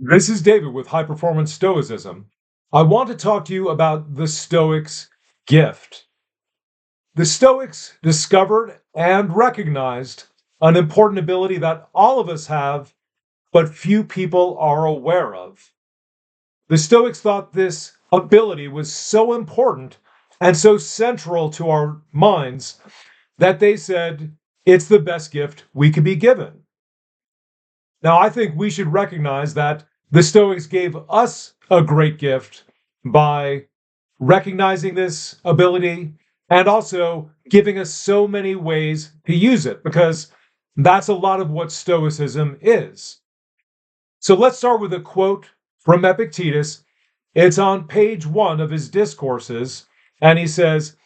This is David with High Performance Stoicism. I want to talk to you about the Stoics Gift. The Stoics discovered and recognized an important ability that all of us have, but few people are aware of. The Stoics thought this ability was so important and so central to our minds that they said it's the best gift we could be given. Now, I think we should recognize that the Stoics gave us a great gift by recognizing this ability and also giving us so many ways to use it, because that's a lot of what Stoicism is. So let's start with a quote from Epictetus. It's on page 1 of his Discourses, and he says,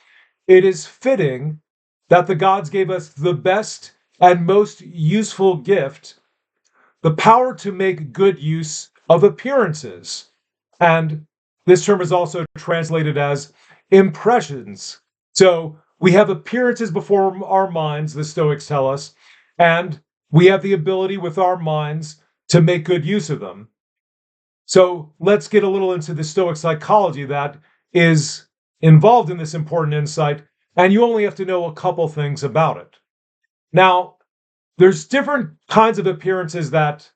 "It is fitting that the gods gave us the best and most useful gift, the power to make good use of appearances." And this term is also translated as impressions. So we have appearances before our minds, the Stoics tell us, and we have the ability with our minds to make good use of them. So let's get a little into the Stoic psychology that is involved in this important insight, and you only have to know a couple things about it. Now, there's different kinds of appearances that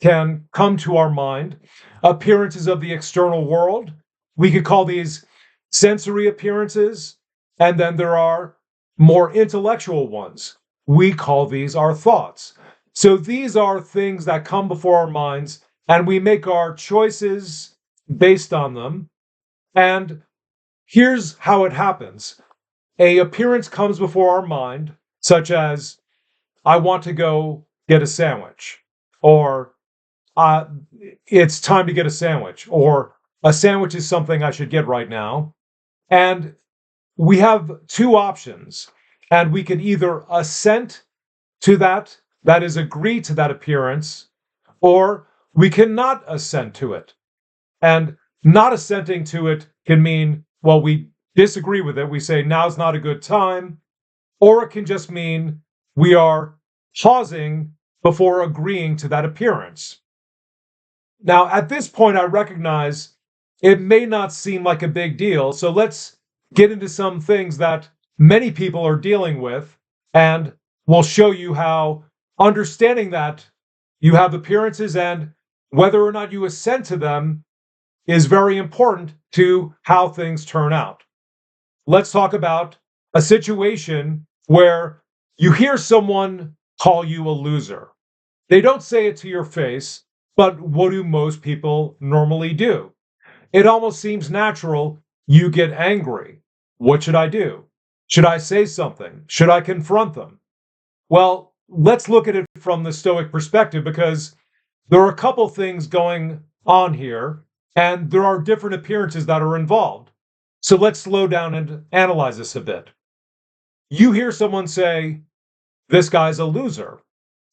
can come to our mind. Appearances of the external world. We could call these sensory appearances. And then there are more intellectual ones. We call these our thoughts. So these are things that come before our minds, and we make our choices based on them. And here's how it happens. An appearance comes before our mind, such as, I want to go get a sandwich, or it's time to get a sandwich, or a sandwich is something I should get right now. And we have two options, and we can either assent to that is agree to that appearance, or we cannot assent to it. And not assenting to it can mean, well, we disagree with it. We say now's not a good time, or it can just mean we are pausing before agreeing to that appearance. Now, at this point, I recognize it may not seem like a big deal, so let's get into some things that many people are dealing with, and we'll show you how understanding that you have appearances and whether or not you assent to them is very important to how things turn out. Let's talk about a situation where you hear someone call you a loser. They don't say it to your face, but what do most people normally do? It almost seems natural. You get angry. What should I do? Should I say something? Should I confront them? Well, let's look at it from the Stoic perspective, because there are a couple things going on here, and there are different appearances that are involved. So let's slow down and analyze this a bit. You hear someone say, this guy's a loser.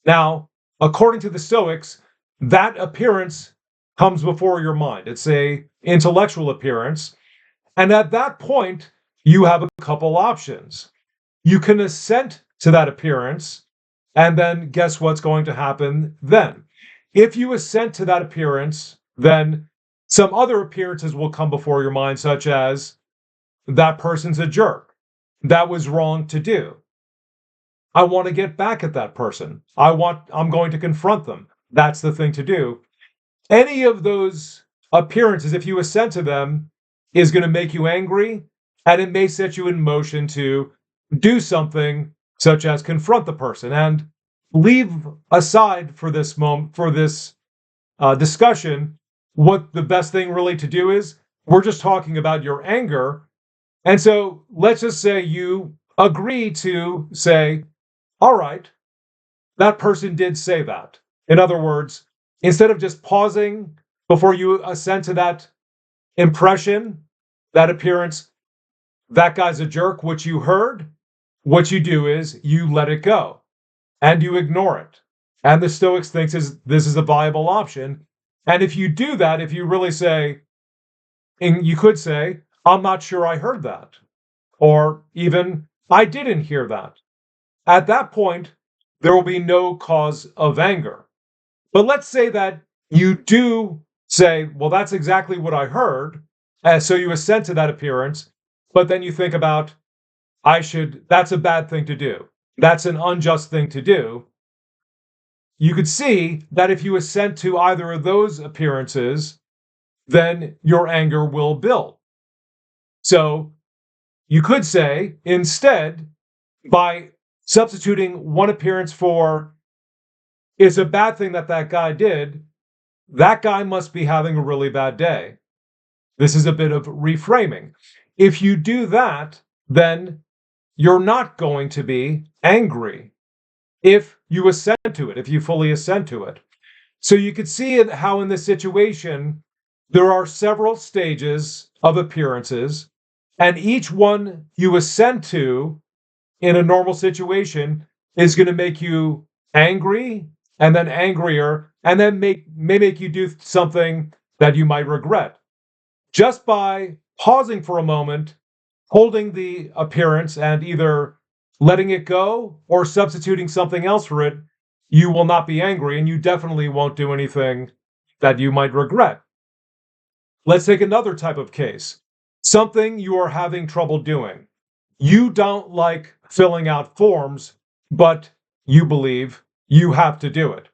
Now, according to the Stoics, that appearance comes before your mind. It's a intellectual appearance. And at that point, you have a couple options. You can assent to that appearance, and then guess what's going to happen then? If you assent to that appearance, then some other appearances will come before your mind, such as that person's a jerk. That was wrong to do. I want to get back at that person. I'm going to confront them. That's the thing to do. Any of those appearances, if you assent to them, is going to make you angry, and it may set you in motion to do something such as confront the person. And leave aside for this moment, for this discussion, what the best thing really to do is. We're just talking about your anger. And so let's just say you agree to say, all right, that person did say that. In other words, instead of just pausing before you assent to that impression, that appearance, that guy's a jerk, which you heard, what you do is you let it go and you ignore it. And the Stoics think this is a viable option. And if you do that, if you really say, and you could say, I'm not sure I heard that, or even I didn't hear that. At that point, there will be no cause of anger. But let's say that you do say, well, that's exactly what I heard. So you assent to that appearance, but then you think about, that's a bad thing to do. That's an unjust thing to do. You could see that if you assent to either of those appearances, then your anger will build. So you could say, instead, by substituting one appearance for, it's a bad thing that that guy did, that guy must be having a really bad day. This is a bit of reframing. If you do that, then you're not going to be angry if you assent to it, if you fully assent to it. So you could see how in this situation, there are several stages of appearances, and each one you assent to in a normal situation is going to make you angry and then angrier, and then may make you do something that you might regret. Just by pausing for a moment, holding the appearance and either letting it go or substituting something else for it, you will not be angry and you definitely won't do anything that you might regret. Let's take another type of case. Something you are having trouble doing. You don't like filling out forms, but you believe you have to do it.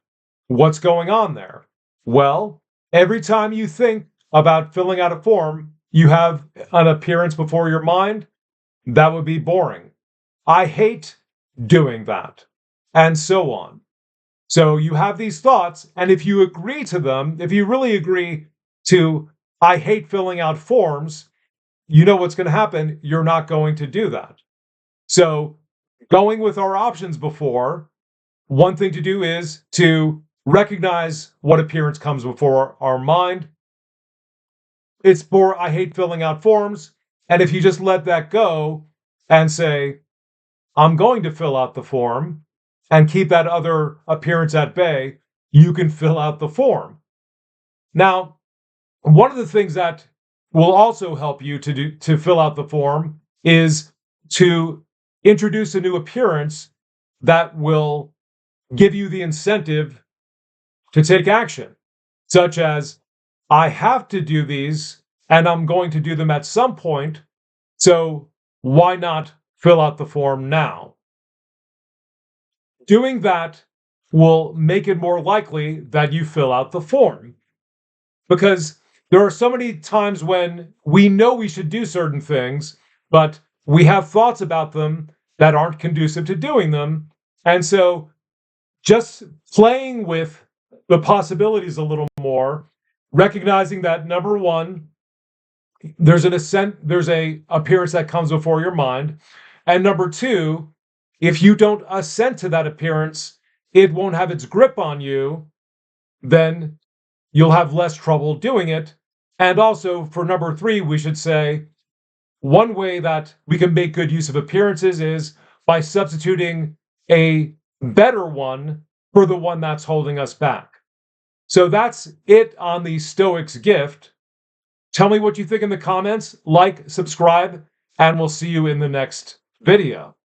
What's going on there? Well, every time you think about filling out a form, you have an appearance before your mind. That would be boring. I hate doing that. And so on. So you have these thoughts, and if you agree to them, if you really agree to, I hate filling out forms, you know what's going to happen. You're not going to do that. So going with our options before, one thing to do is to recognize what appearance comes before our mind. It's for, I hate filling out forms. And if you just let that go and say, I'm going to fill out the form, and keep that other appearance at bay, you can fill out the form. Now, one of the things that will also help you to fill out the form is to introduce a new appearance that will give you the incentive to take action, such as, I have to do these and I'm going to do them at some point, so why not fill out the form now? Doing that will make it more likely that you fill out the form. Because there are so many times when we know we should do certain things, but we have thoughts about them that aren't conducive to doing them. And so just playing with the possibilities a little more, recognizing that number one, there's a appearance that comes before your mind. And number two, if you don't assent to that appearance, it won't have its grip on you, then you'll have less trouble doing it. And also, for number three, we should say one way that we can make good use of appearances is by substituting a better one for the one that's holding us back. So that's it on the Stoics Gift. Tell me what you think in the comments, like, subscribe, and we'll see you in the next video.